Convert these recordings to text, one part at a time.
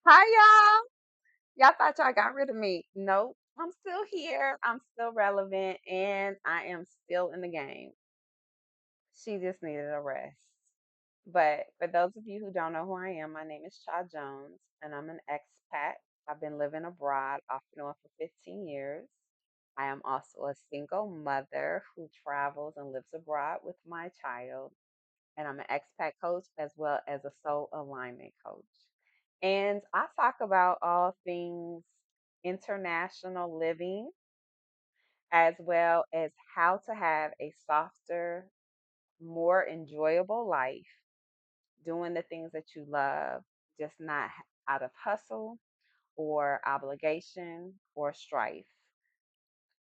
Hi, y'all. Y'all thought y'all got rid of me. Nope. I'm still here. I'm still relevant and I am still in the game. She just needed a rest. But for those of you who don't know who I am, my name is Cha Jones and I'm an expat. I've been living abroad off and on for 15 years. I am also a single mother who travels and lives abroad with my child. And I'm an expat coach as well as a soul alignment coach. And I talk about all things international living as well as how to have a softer, more enjoyable life doing the things that you love, just not out of hustle or obligation or strife.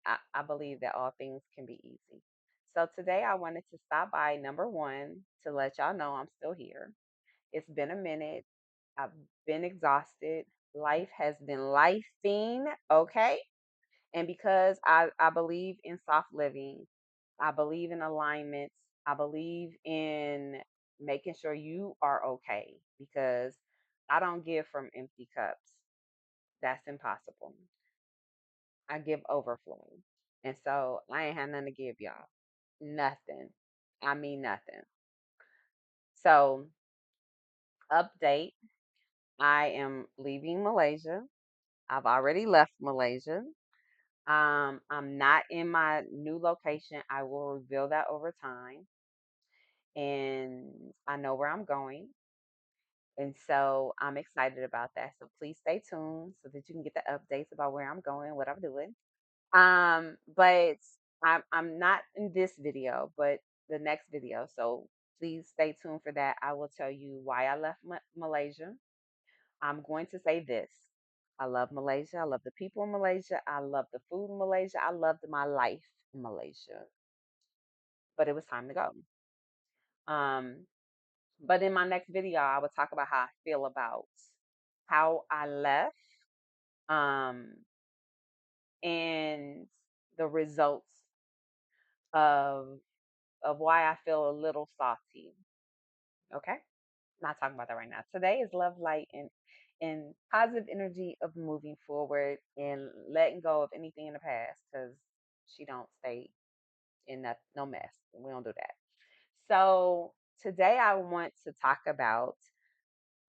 I believe that all things can be easy. So today I wanted to stop by number one to let y'all know I'm still here. It's been a minute. I've been exhausted. Life has been lifing, okay? And because I believe in soft living, I believe in alignments, I believe in making sure you are okay because I don't give from empty cups. That's impossible. I give overflow. And so I ain't had nothing to give y'all. Nothing. I mean, nothing. So, update, I am leaving Malaysia. I've already left Malaysia. I'm not in my new location. I will reveal that over time. And I know where I'm going. And so I'm excited about that. So please stay tuned so that you can get the updates about where I'm going, what I'm doing. But I'm not in this video, but the next video. So please stay tuned for that. I will tell you why I left Malaysia. I'm going to say this. I love Malaysia. I love the people in Malaysia. I love the food in Malaysia. I loved my life in Malaysia. But it was time to go. Um, but in my next video, I will talk about how I feel about how I left, um, and the results of why I feel a little salty. Okay? Not talking about that right now. Today is love, light, and positive energy of moving forward and letting go of anything in the past because she don't stay in that no mess. We don't do that. So today I want to talk about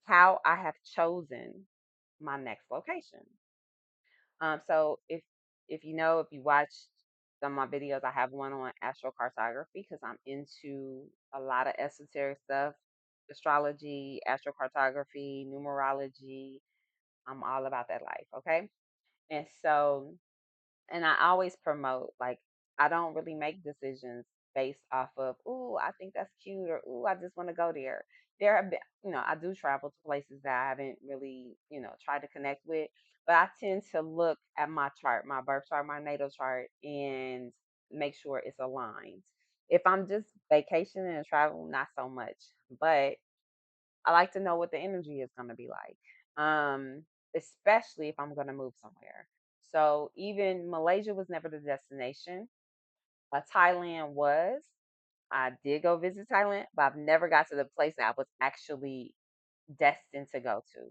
how I have chosen my next location. So if you know, if you watched some of my videos, I have one on astrocartography because I'm into a lot of esoteric stuff, astrology, astrocartography, numerology. I'm all about that life, okay? And so and I always promote like I don't really make decisions based off of oh I think that's cute or oh I just want to go there. There have been I do travel to places that I haven't really tried to connect with, but I tend to look at my chart, my birth chart, my natal chart, and make sure it's aligned. If I'm just vacationing and traveling, not so much, but I like to know what the energy is going to be like, especially if I'm going to move somewhere. So even Malaysia was never the destination. Thailand was. I did go visit Thailand, but I've never got to the place that I was actually destined to go to.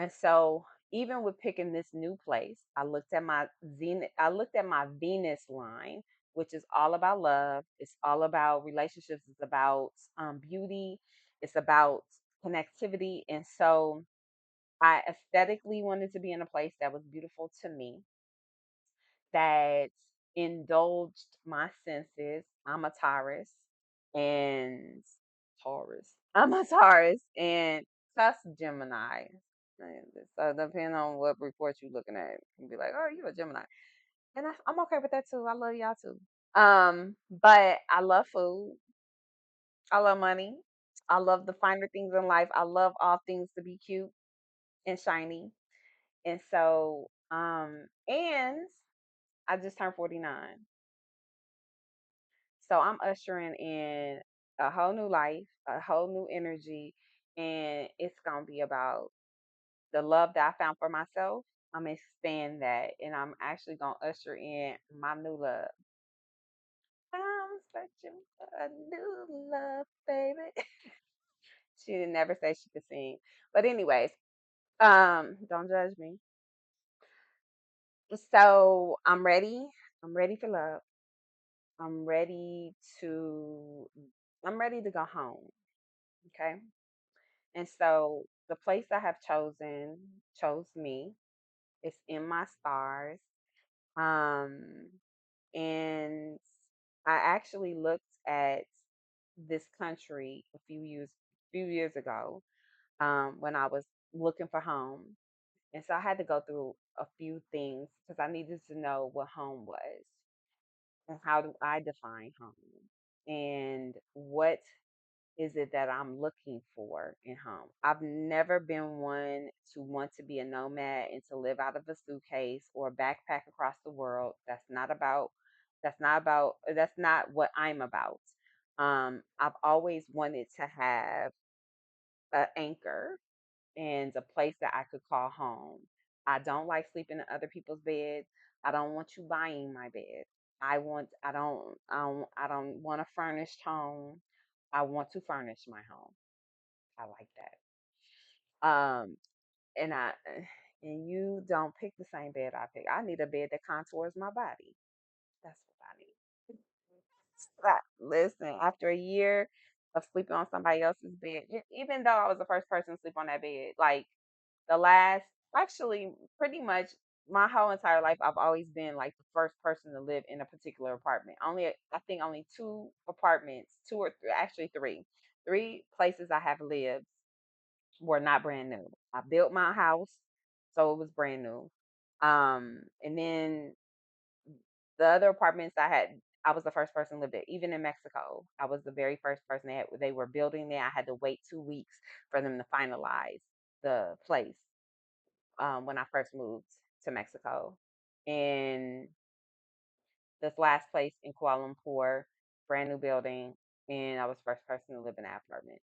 And so even with picking this new place, I looked at my zenith, I looked at my Venus line, which is all about love. It's all about relationships. It's about beauty. It's about connectivity. And so I aesthetically wanted to be in a place that was beautiful to me, that indulged my senses. I'm a Taurus and I'm a Taurus and plus Gemini. And so depending on what report you're looking at, you can be like, "Oh, you're a Gemini," and I'm okay with that too. I love y'all too. But I love food. I love money. I love the finer things in life. I love all things to be cute and shiny. And so, and I just turned 49. So I'm ushering in a whole new life, a whole new energy, and it's gonna be about the love that I found for myself. I'm gonna expand that, and I'm actually gonna usher in my new love. I'm searching for a new love, baby. She didn't never say she could sing, but anyways, Don't judge me. So I'm ready. I'm ready for love. I'm ready to I'm ready to go home. Okay. And so the place I have chosen chose me. It's in my stars. Um and I actually looked at this country a few years ago, when I was looking for home. And so I had to go through a few things because I needed to know what home was and how do I define home and what is it that I'm looking for in home. I've never been one to want to be a nomad and to live out of a suitcase or backpack across the world. That's not what I'm about. I've always wanted to have an anchor and a place that I could call home. I don't like sleeping in other people's beds. I don't want you buying my bed. I don't want a furnished home. I want to furnish my home. I like that. And I and you don't pick the same bed I pick. I need a bed that contours my body. That's what I need. Listen, after a year of sleeping on somebody else's bed, even though I was the first person to sleep on that bed, like the last, actually, pretty much my whole entire life, I've always been like the first person to live in a particular apartment. I think only two apartments, two or three, actually three places I have lived were not brand new. I built my house, so it was brand new. And then the other apartments I was the first person to live there. Even in Mexico, I was the very first person they were building there. I had to wait 2 weeks for them to finalize the place, when I first moved to Mexico. And this last place in Kuala Lumpur, brand new building, and I was the first person to live in that apartment.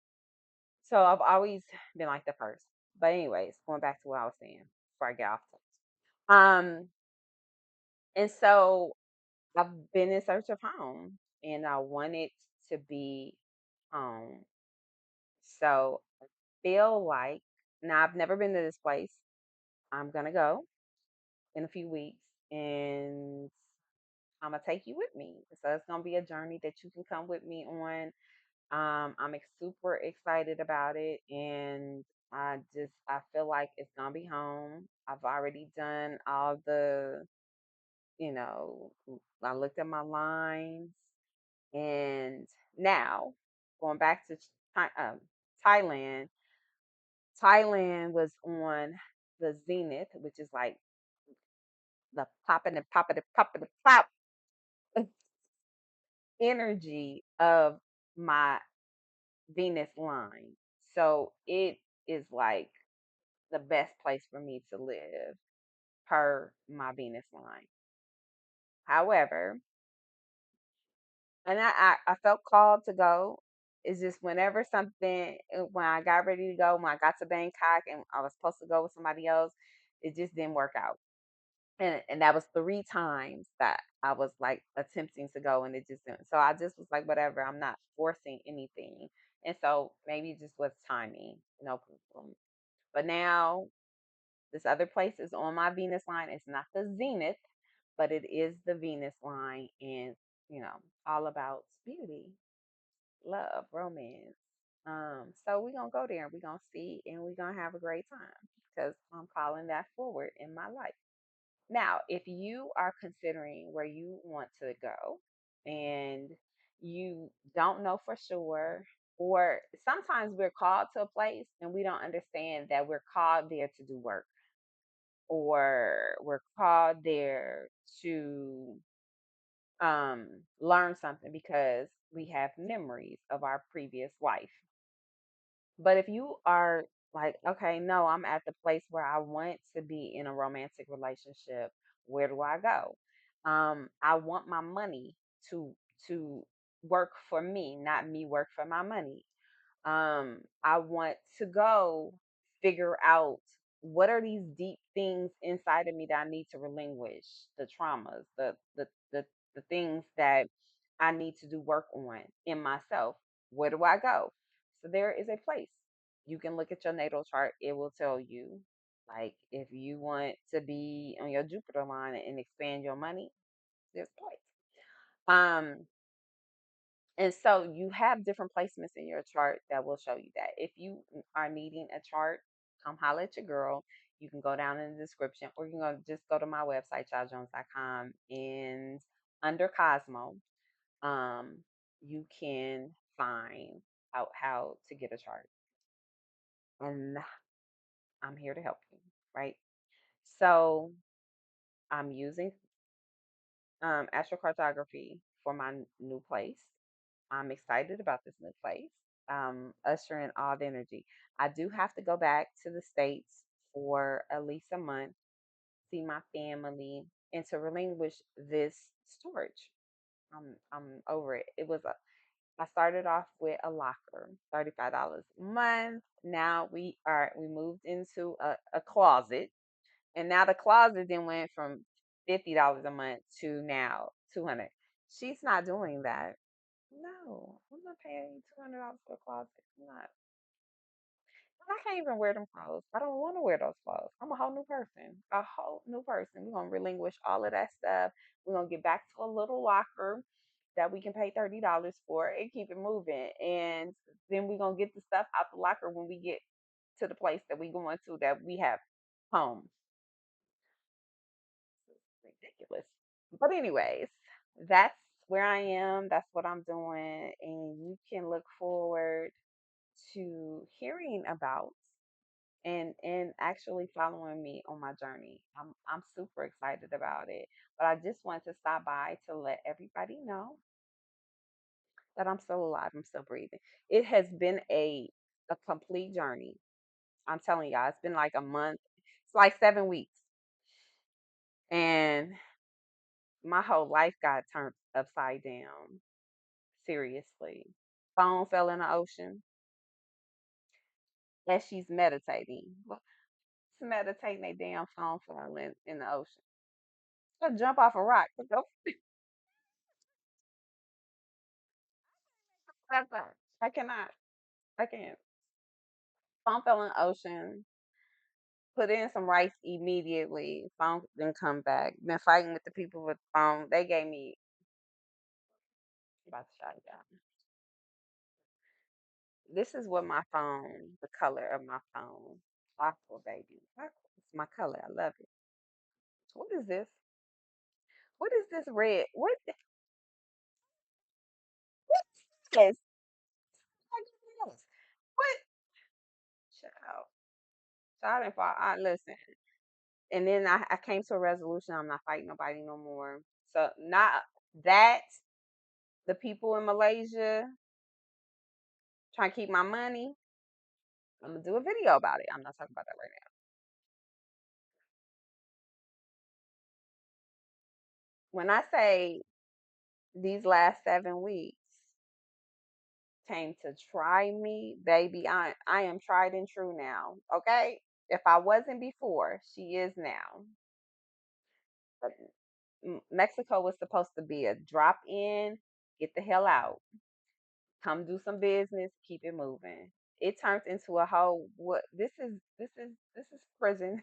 So I've always been like the first. But anyways, going back to what I was saying before I get off topic. And so I've been in search of home, and I want it to be home. So I feel like, now I've never been to this place. I'm gonna go in a few weeks, and I'm gonna take you with me. So it's gonna be a journey that you can come with me on. Super excited about it, and I feel like it's gonna be home. I've already done all the, you know, I looked at my lines, and now going back to Thailand. Thailand was on the zenith, which is like the popping and popping and popping and pop energy of my Venus line. So it is like the best place for me to live per my Venus line. However, and I felt called to go. It's just whenever when I got ready to go, when I got to Bangkok and I was supposed to go with somebody else, it just didn't work out. And that was 3 times that I was like attempting to go and it just didn't. So I just was like, whatever, I'm not forcing anything. And so maybe it just was timing, no problem. But now this other place is on my Venus line. It's not the zenith, but it is the Venus line, and you know, all about beauty, love, romance. So we're gonna go there and we're gonna see and we're gonna have a great time because I'm calling that forward in my life. Now, if you are considering where you want to go and you don't know for sure, or sometimes we're called to a place and we don't understand that we're called there to do work, or we're called there to learn something because we have memories of our previous life. But if you are like, okay, no, I'm at the place where I want to be in a romantic relationship, where do I go? I want my money to to work for me, not me work for my money. I want to go figure out what are these deep things inside of me that I need to relinquish, the traumas, the things that I need to do work on in myself. Where do I go? So there is a place. You can look at your natal chart, it will tell you. Like if you want to be on your Jupiter line and expand your money, this place. Um, and so you have different placements in your chart that will show you that. If you are needing a chart, come holler at your girl. You can go down in the description, or you can just go to my website, childjones.com, and under Cosmo, um, you can find out how to get a chart. And I'm here to help you, right? So I'm using Astrocartography for my new place. I'm excited about this new place. Usher in odd energy. I do have to go back to the States for at least a month, see my family, and to relinquish this storage. I'm over it. I started off with a locker, $35 a month. Now we moved into a closet, and now the closet then went from $50 a month to now 200. She's not doing that. No, I'm not paying $200 for a closet. I'm not. And I can't even wear them clothes. I don't want to wear those clothes. I'm a whole new person. A whole new person. We're gonna relinquish all of that stuff. We're gonna get back to a little locker that we can pay $30 for and keep it moving. And then we're gonna get the stuff out the locker when we get to the place that we going to that we have home. Ridiculous. But anyways, that's where I am. That's what I'm doing, and you can look forward to hearing about and actually following me on my journey. I'm super excited about it. But I just wanted to stop by to let everybody know that I'm still alive. I'm still breathing. It has been a complete journey. I'm telling y'all, it's been like a month. It's like 7 weeks, and my whole life got turned upside down. Seriously. Phone fell in the ocean as she's meditating. Well, she's meditating, a damn phone fell in the ocean. She'll jump off a rock. I cannot. I can't. Phone fell in the ocean. Put in some rice immediately. Phone didn't come back. Been fighting with the people with the phone. They gave me about to shut it down. This is what my phone, the color of my phone. Aqua baby. Aqua. It's my color. I love it. What is this? What is this red? What's this? What is this? What? Child. Child and fall. I listen. And then I came to a resolution. I'm not fighting nobody no more. So not that the people in Malaysia trying to keep my money. I'm gonna do a video about it. I'm not talking about that right now. When I say these last 7 weeks came to try me, baby, I am tried and true now. Okay. If I wasn't before, she is now. But Mexico was supposed to be a drop in, get the hell out, come do some business, keep it moving. It turns into a whole what this is prison.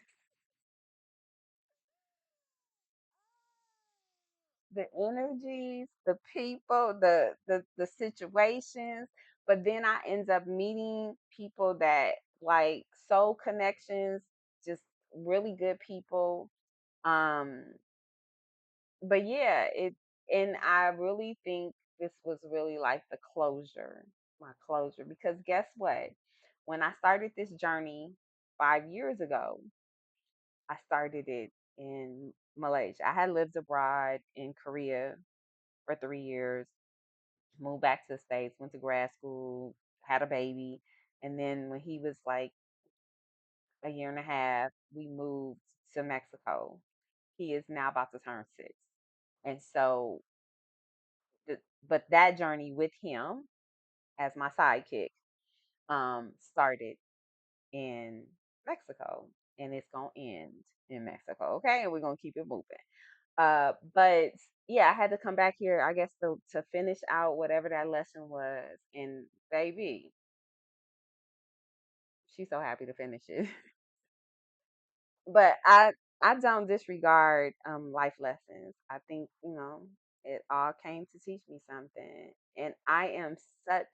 The energies, the people, the situations, but then I end up meeting people that like soul connections, just really good people. Um but yeah, it and I really think this was really like the closure, my closure. Because guess what? When I started this journey 5 years ago, I started it in Malaysia. I had lived abroad in Korea for 3 years, moved back to the States, went to grad school, had a baby. And then when he was like a year and a half, we moved to Mexico. He is now about to turn 6. And so but that journey with him as my sidekick started in Mexico, and it's gonna end in Mexico. Okay, and we're gonna keep it moving. But yeah, I had to come back here, I guess, to finish out whatever that lesson was. And baby, she's so happy to finish it. But I don't disregard life lessons. I think, it all came to teach me something. And I am such,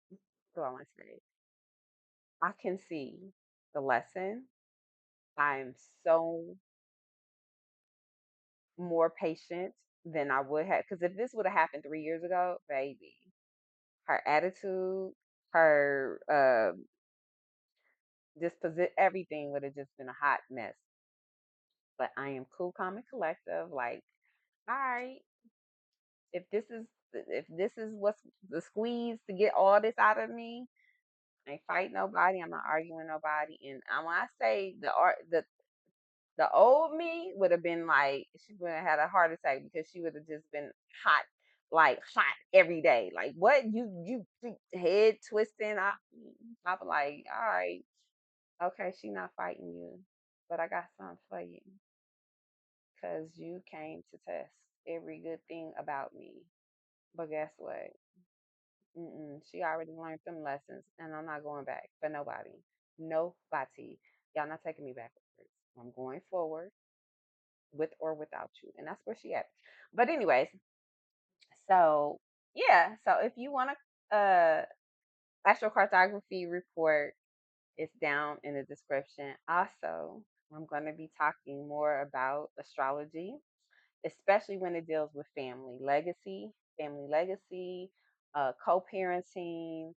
what do I want to say? I can see the lesson. I'm so more patient than I would have. Because if this would have happened 3 years ago, baby, her attitude, her disposition, everything would have just been a hot mess. But I am cool, calm, and collective. Like, all right, if this is if this is what's the squeeze to get all this out of me, I ain't fight nobody. I'm not arguing nobody. And when I say the old me would have been like, she would have had a heart attack because she would have just been hot, like hot every day. Like, what, you head twisting? I'm like, all right, okay, she not fighting you, but I got something for you because you came to test every good thing about me. But guess what? She already learned them lessons, and I'm not going back for nobody. Nobody. Y'all not taking me backwards. I'm going forward with or without you, and that's where she at. But anyways, so yeah. So if you want to astrocartography report, it's down in the description. Also, I'm going to be talking more about astrology, especially when it deals with family legacy, co-parenting,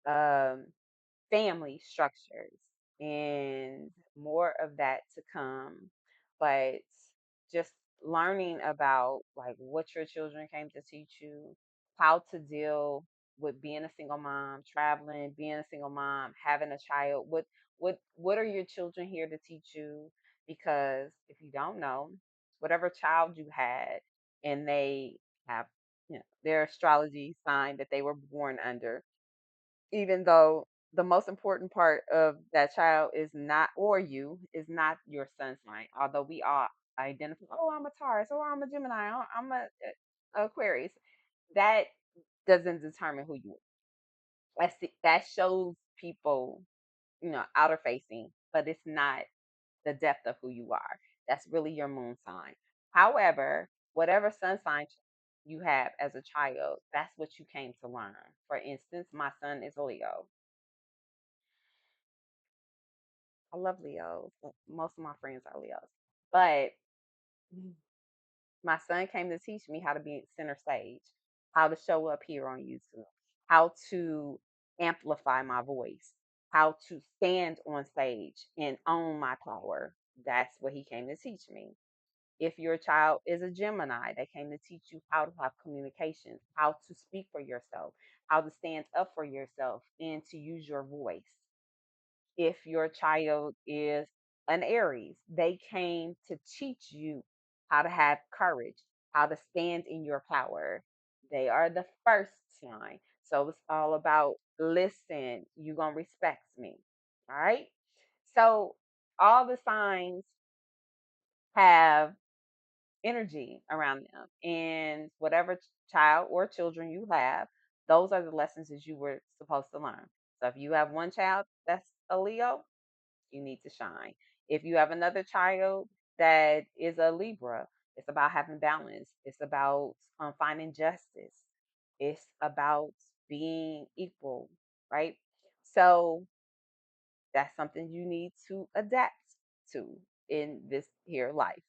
um, family structures, and more of that to come. But just learning about like what your children came to teach you, how to deal with being a single mom, traveling, being a single mom, having a child. What are your children here to teach you? Because if you don't know, whatever child you had and they have, their astrology sign that they were born under, even though the most important part of that child is not, or you, is not your sun sign. Although we all identify, oh, I'm a Taurus, or I'm a Gemini, or I'm a Aquarius. That doesn't determine who you are. That shows people, outer facing, but it's not the depth of who you are. That's really your moon sign. However, whatever sun sign you have as a child, that's what you came to learn. For instance, my son is a Leo. I love Leos. Most of my friends are Leos. But my son came to teach me how to be center stage, how to show up here on YouTube, how to amplify my voice, how to stand on stage and own my power. That's what he came to teach me. If your child is a Gemini, they came to teach you how to have communication, how to speak for yourself, how to stand up for yourself, and to use your voice. If your child is an Aries, they came to teach you how to have courage, how to stand in your power. They are the first sign. So it's all about listen, you going to respect me. All right. So all the signs have energy around them. And whatever child or children you have, those are the lessons that you were supposed to learn. So if you have one child that's a Leo, you need to shine. If you have another child that is a Libra, it's about having balance. It's about finding justice. It's about being equal, right? So that's something you need to adapt to in this here life.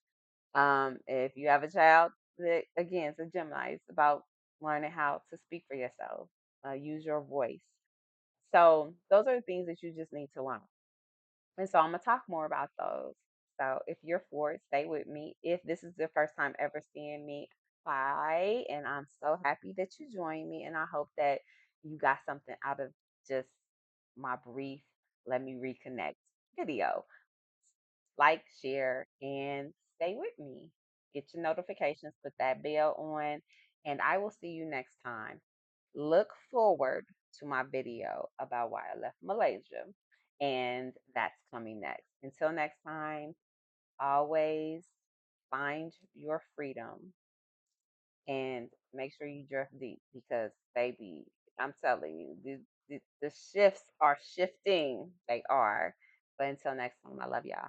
If you have a child that again is a Gemini, it's about learning how to speak for yourself, use your voice. So those are the things that you just need to learn. And so I'm gonna talk more about those. So if you're for it, stay with me. If this is the first time ever seeing me, hi, and I'm so happy that you joined me. And I hope that you got something out of just my brief let me reconnect video. Like, share, and stay with me. Get your notifications, put that bell on, and I will see you next time. Look forward to my video about why I left Malaysia, and that's coming next. Until next time, always find your freedom and make sure you dress deep because, baby, I'm telling you, the shifts are shifting. They are. But until next time, I love y'all.